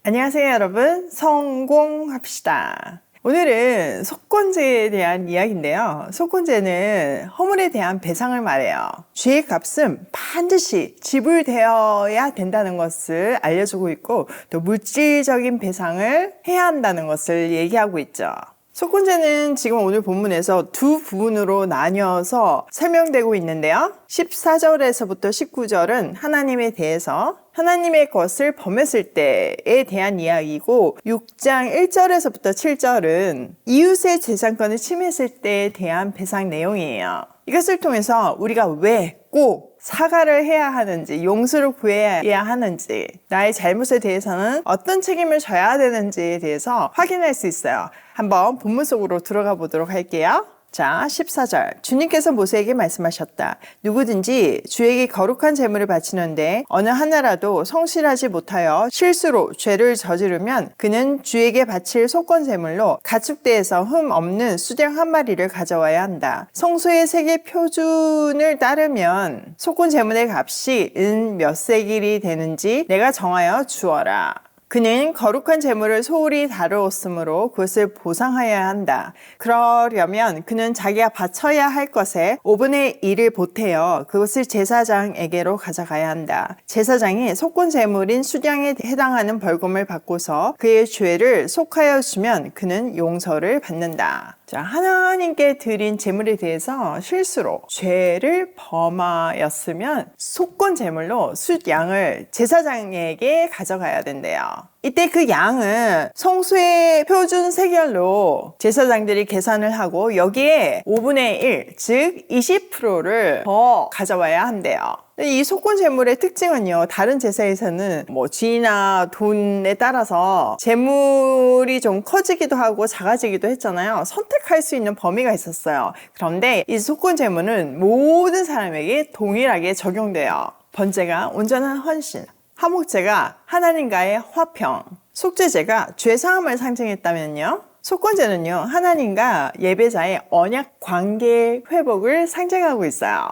안녕하세요, 여러분. 성공합시다. 오늘은 속건제에 대한 이야기인데요. 속건제는 허물에 대한 배상을 말해요. 죄의 값은 반드시 지불되어야 된다는 것을 알려주고 있고, 또 물질적인 배상을 해야 한다는 것을 얘기하고 있죠. 속건제는 지금 오늘 본문에서 두 부분으로 나뉘어서 설명되고 있는데요. 14절에서부터 19절은 하나님에 대해서 하나님의 것을 범했을 때에 대한 이야기고, 6장 1절에서부터 7절은 이웃의 재산권을 침해했을 때에 대한 배상 내용이에요. 이것을 통해서 우리가 왜 꼭 사과를 해야 하는지, 용서를 구해야 하는지, 나의 잘못에 대해서는 어떤 책임을 져야 되는지에 대해서 확인할 수 있어요. 한번 본문 속으로 들어가 보도록 할게요. 자, 14절. 주님께서 모세에게 말씀하셨다. 누구든지 주에게 거룩한 제물을 바치는데 어느 하나라도 성실하지 못하여 실수로 죄를 저지르면 그는 주에게 바칠 속건 제물로 가축대에서 흠 없는 수령 한 마리를 가져와야 한다. 성소의 세계 표준을 따르면 속건 제물의 값이 은 몇 세겔이 되는지 내가 정하여 주어라. 그는 거룩한 재물을 소홀히 다루었으므로 그것을 보상하여야 한다. 그러려면 그는 자기가 바쳐야 할 것에 5분의 1을 보태어 그것을 제사장에게로 가져가야 한다. 제사장이 속건 재물인 수량에 해당하는 벌금을 받고서 그의 죄를 속하여 주면 그는 용서를 받는다. 자, 하나님께 드린 제물에 대해서 실수로 죄를 범하였으면 속건 제물로 숫양을 제사장에게 가져가야 된대요. 이때 그 양은 성소의 표준 세겔로 제사장들이 계산을 하고 여기에 5분의 1, 즉 20%를 더 가져와야 한대요. 이 속건 제물의 특징은요, 다른 제사에서는 쥐나 돈에 따라서 제물이 좀 커지기도 하고 작아지기도 했잖아요. 선택할 수 있는 범위가 있었어요. 그런데 이 속건 제물은 모든 사람에게 동일하게 적용돼요. 번제가 온전한 헌신, 화목제가 하나님과의 화평, 속죄제가 죄사함을 상징했다면요, 속건제는요, 하나님과 예배자의 언약 관계 회복을 상징하고 있어요.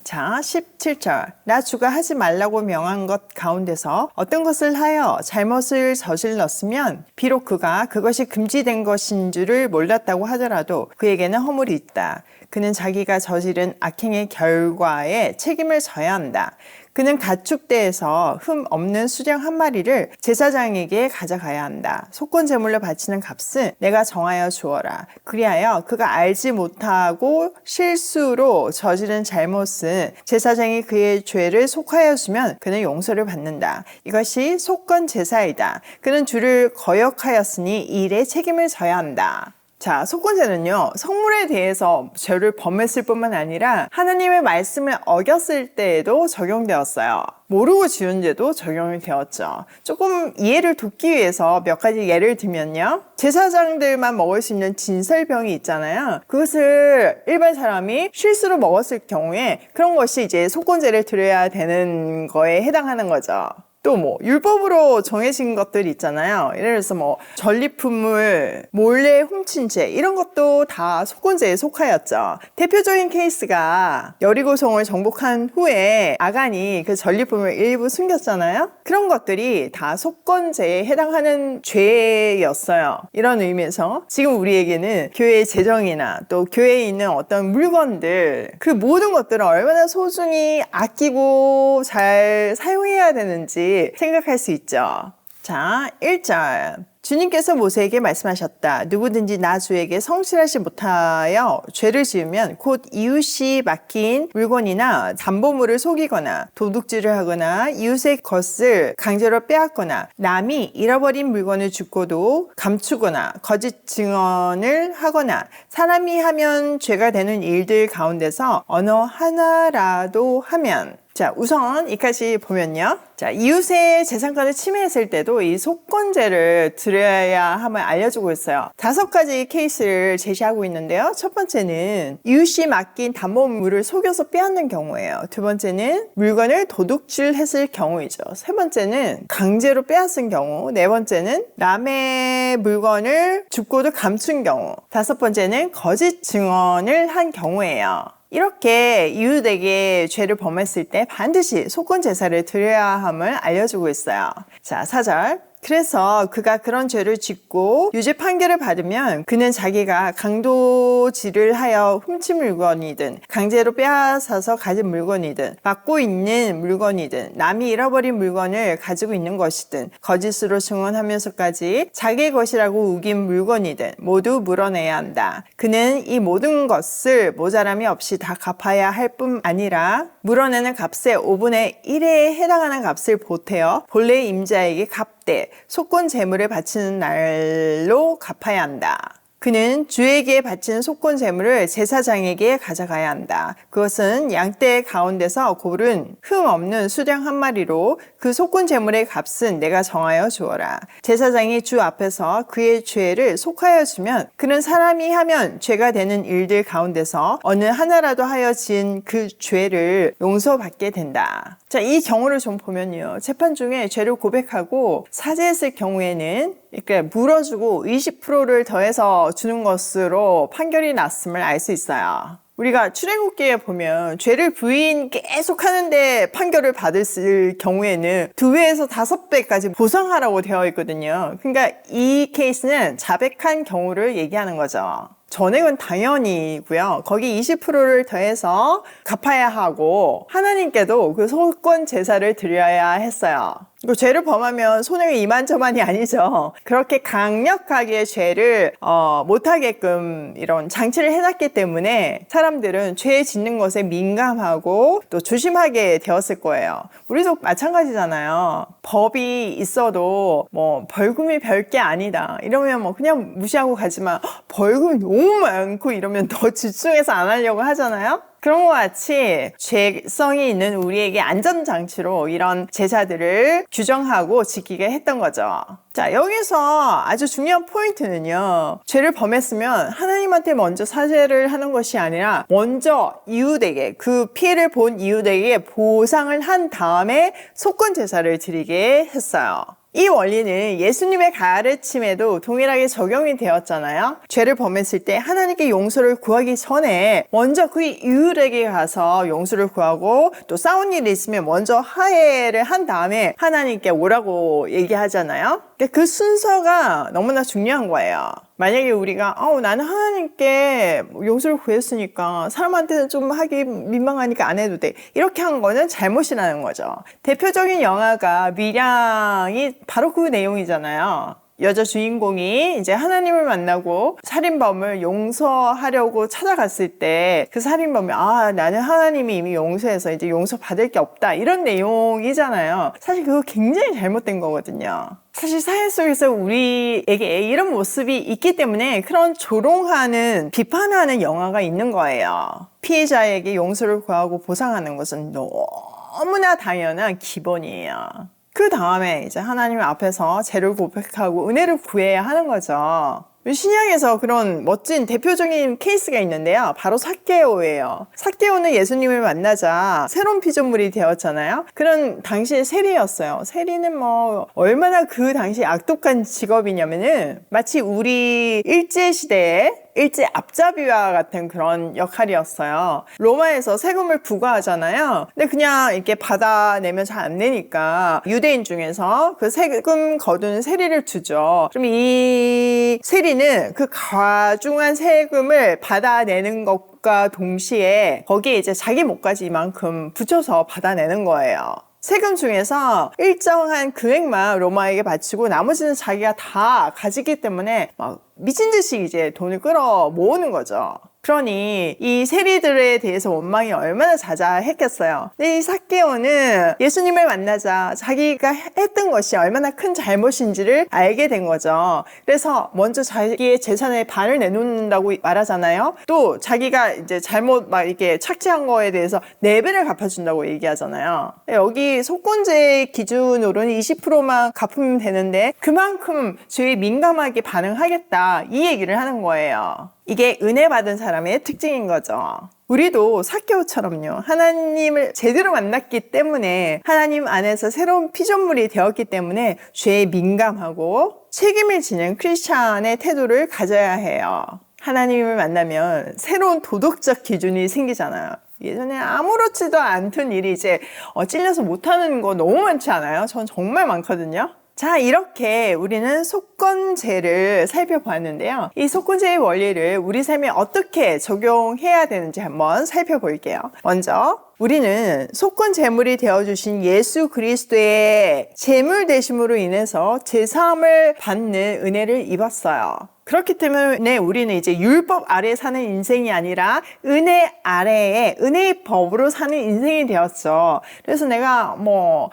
자, 17절. 나 주가 하지 말라고 명한 것 가운데서 어떤 것을 하여 잘못을 저질렀으면 비록 그가 그것이 금지된 것인 줄을 몰랐다고 하더라도 그에게는 허물이 있다. 그는 자기가 저지른 악행의 결과에 책임을 져야 한다. 그는 가축대에서 흠 없는 수령 한 마리를 제사장에게 가져가야 한다. 속건 제물로 바치는 값은 내가 정하여 주어라. 그리하여 그가 알지 못하고 실수로 저지른 잘못은 제사장이 그의 죄를 속하여 주면 그는 용서를 받는다. 이것이 속건 제사이다. 그는 주를 거역하였으니 이 일에 책임을 져야 한다. 자, 속건제는요, 성물에 대해서 죄를 범했을 뿐만 아니라 하나님의 말씀을 어겼을 때에도 적용되었어요. 모르고 지은 죄도 적용이 되었죠. 조금 이해를 돕기 위해서 몇 가지 예를 들면요, 제사장들만 먹을 수 있는 진설병이 있잖아요. 그것을 일반 사람이 실수로 먹었을 경우에 그런 것이 이제 속건제를 드려야 되는 거에 해당하는 거죠. 또 율법으로 정해진 것들이 있잖아요. 예를 들어서 전리품을 몰래 훔친 죄, 이런 것도 다 속건제에 속하였죠. 대표적인 케이스가 여리고성을 정복한 후에 아간이 그 전리품을 일부 숨겼잖아요. 그런 것들이 다 속건제에 해당하는 죄였어요. 이런 의미에서 지금 우리에게는 교회의 재정이나 또 교회에 있는 어떤 물건들, 그 모든 것들을 얼마나 소중히 아끼고 잘 사용해야 되는지 생각할 수 있죠. 자, 1절. 주님께서 모세에게 말씀하셨다. 누구든지 나 주에게 성실하지 못하여 죄를 지으면 곧 이웃이 맡긴 물건이나 담보물을 속이거나 도둑질을 하거나 이웃의 것을 강제로 빼앗거나 남이 잃어버린 물건을 줍고도 감추거나 거짓 증언을 하거나 사람이 하면 죄가 되는 일들 가운데서 어느 하나라도 하면, 자, 우선 이까지 보면요. 자, 이웃의 재산권을 침해했을 때도 이 속건제를 드려야 함을 알려주고 있어요. 5가지 케이스를 제시하고 있는데요. 첫 번째는 이웃이 맡긴 담보물을 속여서 빼앗는 경우예요. 두 번째는 물건을 도둑질했을 경우이죠. 세 번째는 강제로 빼앗은 경우. 네 번째는 남의 물건을 줍고도 감춘 경우. 다섯 번째는 거짓 증언을 한 경우예요. 이렇게 이웃에게 죄를 범했을 때 반드시 속건 제사를 드려야 함을 알려주고 있어요. 자, 4절. 그래서 그가 그런 죄를 짓고 유죄 판결을 받으면 그는 자기가 강도질을 하여 훔친 물건이든 강제로 빼앗아서 가진 물건이든 맡고 있는 물건이든 남이 잃어버린 물건을 가지고 있는 것이든 거짓으로 증언하면서까지 자기 것이라고 우긴 물건이든 모두 물어내야 한다. 그는 이 모든 것을 모자람이 없이 다 갚아야 할 뿐 아니라 물어내는 값의 5분의 1에 해당하는 값을 보태어 본래 임자에게 갚되 속건 재물을 바치는 날로 갚아야 한다. 그는 주에게 바치는 속건 재물을 제사장에게 가져가야 한다. 그것은 양떼 가운데서 고른 흠 없는 수량 한 마리로 그 속건 재물의 값은 내가 정하여 주어라. 제사장이 주 앞에서 그의 죄를 속하여 주면 그는 사람이 하면 죄가 되는 일들 가운데서 어느 하나라도 하여 지은 그 죄를 용서받게 된다. 자, 이 경우를 좀 보면요. 재판 중에 죄를 고백하고 사죄했을 경우에는 이렇게 물어주고 20%를 더해서 주는 것으로 판결이 났음을 알 수 있어요. 우리가 출애굽기에 보면 죄를 부인 계속 하는데 판결을 받을 경우에는 2배에서 5배까지 보상하라고 되어 있거든요. 그러니까 이 케이스는 자백한 경우를 얘기하는 거죠. 전액은 당연히고요. 거기 20%를 더해서 갚아야 하고 하나님께도 그 속건 제사를 드려야 했어요. 이거 죄를 범하면 손해가 이만저만이 아니죠. 그렇게 강력하게 죄를 못하게끔 이런 장치를 해놨기 때문에 사람들은 죄 짓는 것에 민감하고 또 조심하게 되었을 거예요. 우리도 마찬가지잖아요. 법이 있어도 뭐 벌금이 별게 아니다 이러면 뭐 그냥 무시하고 가지만 벌금이 너무 많고 이러면 더 집중해서 안 하려고 하잖아요. 그런 것 같이 죄성이 있는 우리에게 안전장치로 이런 제사들을 규정하고 지키게 했던 거죠. 자, 여기서 아주 중요한 포인트는요. 죄를 범했으면 하나님한테 먼저 사죄를 하는 것이 아니라 먼저 이웃에게, 그 피해를 본 이웃에게 보상을 한 다음에 속건 제사를 드리게 했어요. 이 원리는 예수님의 가르침에도 동일하게 적용이 되었잖아요. 죄를 범했을 때 하나님께 용서를 구하기 전에 먼저 그 이웃에게 가서 용서를 구하고 또 싸운 일이 있으면 먼저 화해를 한 다음에 하나님께 오라고 얘기하잖아요. 그 순서가 너무나 중요한 거예요. 만약에 우리가 나는 하나님께 용서를 구했으니까 사람한테는 좀 하기 민망하니까 안 해도 돼 이렇게 한 거는 잘못이라는 거죠. 대표적인 영화가 미량이 바로 그 내용이잖아요. 여자 주인공이 이제 하나님을 만나고 살인범을 용서하려고 찾아갔을 때 그 살인범이 나는 하나님이 이미 용서해서 이제 용서받을 게 없다 이런 내용이잖아요. 사실 그거 굉장히 잘못된 거거든요. 사실 사회 속에서 우리에게 이런 모습이 있기 때문에 그런 조롱하는, 비판하는 영화가 있는 거예요. 피해자에게 용서를 구하고 보상하는 것은 너무나 당연한 기본이에요. 그 다음에 이제 하나님 앞에서 죄를 고백하고 은혜를 구해야 하는 거죠. 신약에서 그런 멋진 대표적인 케이스가 있는데요. 바로 삭개오예요. 삭개오는 예수님을 만나자 새로운 피조물이 되었잖아요. 그런 당시의 세리였어요. 세리는 뭐 얼마나 그 당시 악독한 직업이냐면은 마치 우리 일제시대에 일제 앞잡이와 같은 그런 역할이었어요. 로마에서 세금을 부과하잖아요. 근데 그냥 이렇게 받아내면 잘 안 내니까 유대인 중에서 그 세금 거두는 세리를 주죠. 그럼 이 세리는 그 과중한 세금을 받아내는 것과 동시에 거기에 이제 자기 몫까지 이만큼 붙여서 받아내는 거예요. 세금 중에서 일정한 금액만 로마에게 바치고 나머지는 자기가 다 가지기 때문에 막 미친 듯이 이제 돈을 끌어 모으는 거죠. 그러니 이 세리들에 대해서 원망이 얼마나 자자했겠어요. 근데 이 삭개오는 예수님을 만나자 자기가 했던 것이 얼마나 큰 잘못인지를 알게 된 거죠. 그래서 먼저 자기의 재산의 반을 내놓는다고 말하잖아요. 또 자기가 이제 잘못 막 이렇게 착취한 거에 대해서 4배를 갚아준다고 얘기하잖아요. 여기 속건제 기준으로는 20%만 갚으면 되는데 그만큼 죄에 민감하게 반응하겠다 이 얘기를 하는 거예요. 이게 은혜 받은 사람의 특징인 거죠. 우리도 삭개오처럼요. 하나님을 제대로 만났기 때문에 하나님 안에서 새로운 피조물이 되었기 때문에 죄에 민감하고 책임을 지는 크리스찬의 태도를 가져야 해요. 하나님을 만나면 새로운 도덕적 기준이 생기잖아요. 예전에 아무렇지도 않던 일이 이제 찔려서 못하는 거 너무 많지 않아요? 전 정말 많거든요. 자, 이렇게 우리는 속건제를 살펴보았는데요. 이 속건제의 원리를 우리 삶에 어떻게 적용해야 되는지 한번 살펴볼게요. 먼저 우리는 속건 제물이 되어주신 예수 그리스도의 제물 되심으로 인해서 제사함을 받는 은혜를 입었어요. 그렇기 때문에 우리는 이제 율법 아래에 사는 인생이 아니라 은혜 아래에 은혜의 법으로 사는 인생이 되었죠. 그래서 내가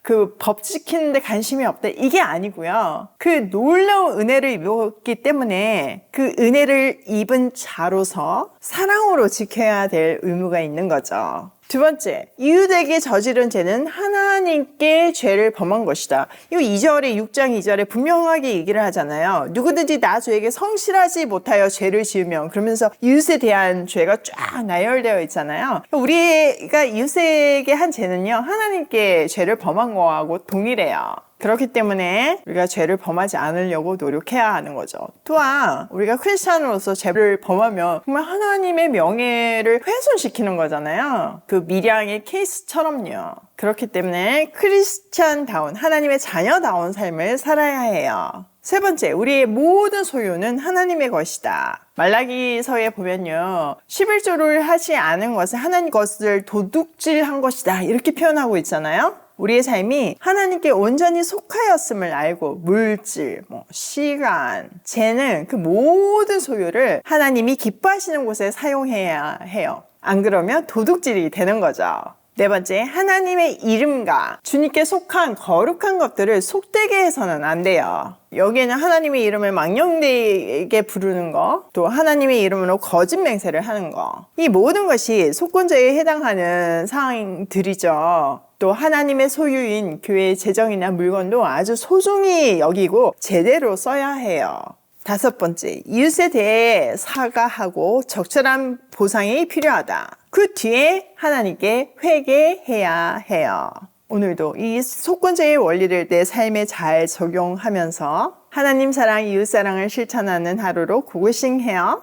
그 법 지키는데 관심이 없다 이게 아니고요. 그 놀라운 은혜를 입었기 때문에 그 은혜를 입은 자로서 사랑으로 지켜야 될 의무가 있는 거죠. 두 번째, 이웃에게 저지른 죄는 하나님께 죄를 범한 것이다. 이거 2절에 6장 2절에 분명하게 얘기를 하잖아요. 누구든지 나 주에게 성실하지 못하여 죄를 지으면 그러면서 이웃에 대한 죄가 쫙 나열되어 있잖아요. 우리가 이웃에게 한 죄는요, 하나님께 죄를 범한 거하고 동일해요. 그렇기 때문에 우리가 죄를 범하지 않으려고 노력해야 하는 거죠. 또한 우리가 크리스찬으로서 죄를 범하면 정말 하나님의 명예를 훼손시키는 거잖아요. 그 미량의 케이스처럼요. 그렇기 때문에 크리스찬다운 하나님의 자녀다운 삶을 살아야 해요. 세 번째, 우리의 모든 소유는 하나님의 것이다. 말라기서에 보면요, 11조를 하지 않은 것은 하나님 것을 도둑질한 것이다 이렇게 표현하고 있잖아요. 우리의 삶이 하나님께 온전히 속하였음을 알고 물질, 시간, 재능 그 모든 소유를 하나님이 기뻐하시는 곳에 사용해야 해요. 안 그러면 도둑질이 되는 거죠. 네 번째, 하나님의 이름과 주님께 속한 거룩한 것들을 속되게 해서는 안 돼요. 여기에는 하나님의 이름을 망령되게 부르는 거, 또 하나님의 이름으로 거짓 맹세를 하는 거, 이 모든 것이 속건제에 해당하는 사항들이죠. 또 하나님의 소유인 교회의 재정이나 물건도 아주 소중히 여기고 제대로 써야 해요. 다섯 번째, 이웃에 대해 사과하고 적절한 보상이 필요하다. 그 뒤에 하나님께 회개해야 해요. 오늘도 이 속건제의 원리를 내 삶에 잘 적용하면서 하나님 사랑, 이웃 사랑을 실천하는 하루로 고고싱해요.